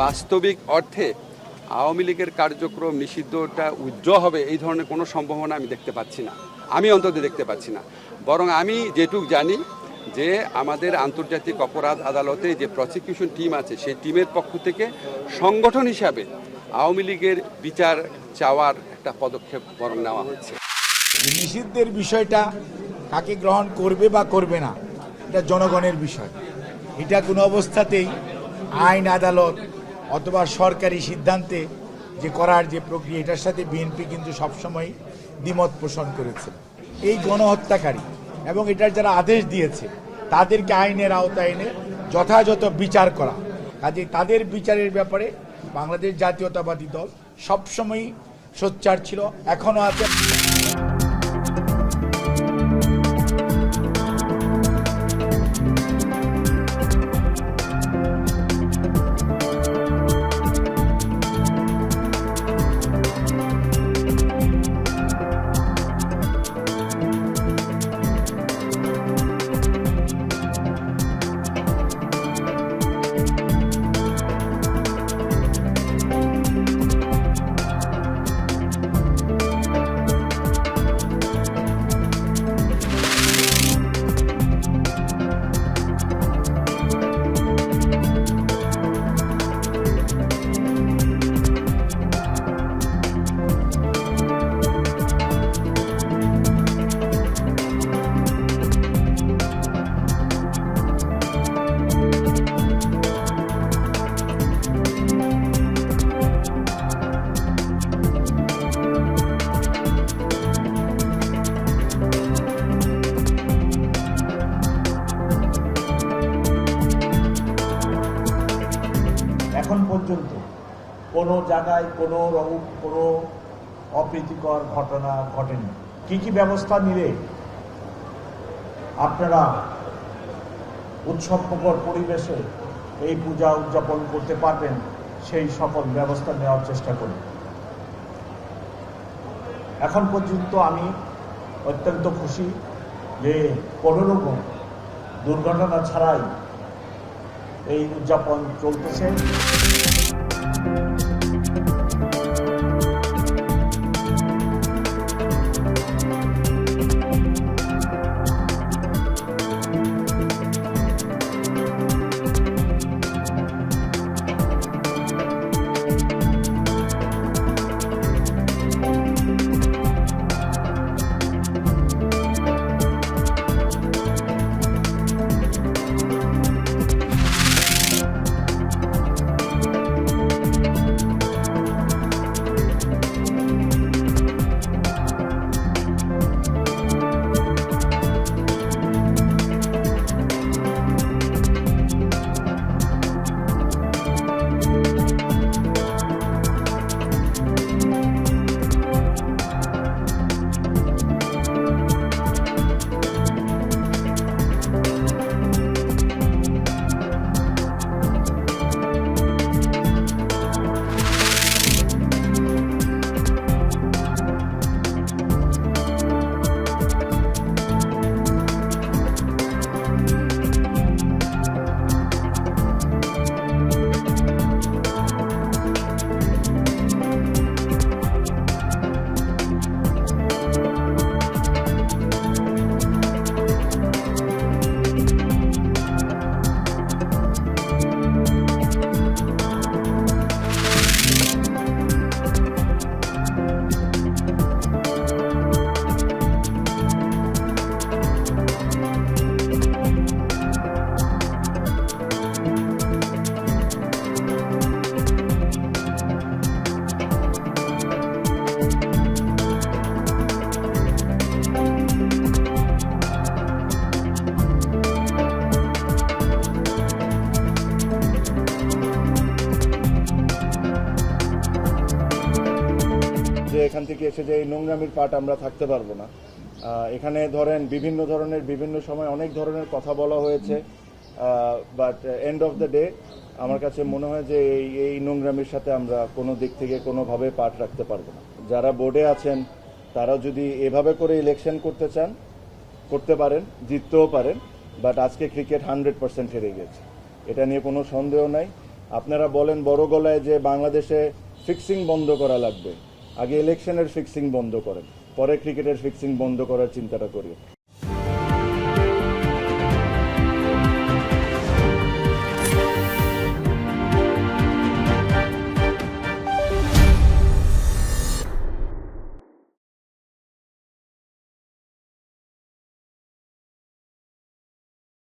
বাস্তবিক অর্থে আওয়ামী লীগের কার্যক্রম নিষিদ্ধটা উজ্জ্ব হবে এই ধরনের কোনো সম্ভাবনা আমি দেখতে পাচ্ছি না, আমি অন্তত দেখতে পাচ্ছি না। বরং আমি যেটুক জানি যে আমাদের আন্তর্জাতিক অপরাধ আদালতে যে প্রসিকিউশন টিম আছে সেই টিমের পক্ষ থেকে সংগঠন হিসাবে আওয়ামী লীগের বিচার চাওয়ার একটা পদক্ষেপ বরং নেওয়া হচ্ছে। নিষিদ্ধের বিষয়টা কাকে গ্রহণ করবে বা করবে না এটা জনগণের বিষয়। এটা কোনো অবস্থাতেই আইন আদালত অথবা সরকারি সিদ্ধান্তে যে করার যে প্রক্রিয়া এটার সাথে বিএনপি কিন্তু সবসময় দ্বিমত পোষণ করেছে। এই গণহত্যাকারী এবং এটার যারা আদেশ দিয়েছে তাদেরকে আইনের আওতায় এনে যথাযথ বিচার করা, কাজে তাদের বিচারের ব্যাপারে বাংলাদেশ জাতীয়তাবাদী দল সবসময়ই সোচ্চার ছিল, এখনও আছে। এখন পর্যন্ত কোনো জায়গায় কোনো অপ্রীতিকর ঘটনা ঘটেনি। কি কি ব্যবস্থা নিলে আপনারা উৎসবমুখর পরিবেশে এই পূজা উদযাপন করতে পারবেন সেই সকল ব্যবস্থা নেওয়ার চেষ্টা করি। এখন পর্যন্ত আমি অত্যন্ত খুশি যে কোনো রকম দুর্ঘটনা ছাড়াই এই উদযাপন চলতেছে। এখান থেকে এসে যে এই নোংরামির পার্ট আমরা থাকতে পারবো না। এখানে ধরেন বিভিন্ন ধরনের বিভিন্ন সময় অনেক ধরনের কথা বলা হয়েছে, but end of the day আমার কাছে মনে হয় যে এই নোংরামির সাথে আমরা কোনো দিক থেকে কোনোভাবে পার্ট রাখতে পারবো না। যারা বোর্ডে আছেন তারা যদি এভাবে করে ইলেকশন করতে চান করতে পারেন, জিততেও পারেন, বাট আজকে ক্রিকেট 100% হেরে গেছে, এটা নিয়ে কোনো সন্দেহ নাই। আপনারা বলেন বড় গলায় যে বাংলাদেশে ফিক্সিং বন্ধ করা লাগবে, আগে ইলেকশনের ফিক্সিং বন্ধ করেন, পরে ক্রিকেটের ফিক্সিং বন্ধ করার চিন্তাটা করি।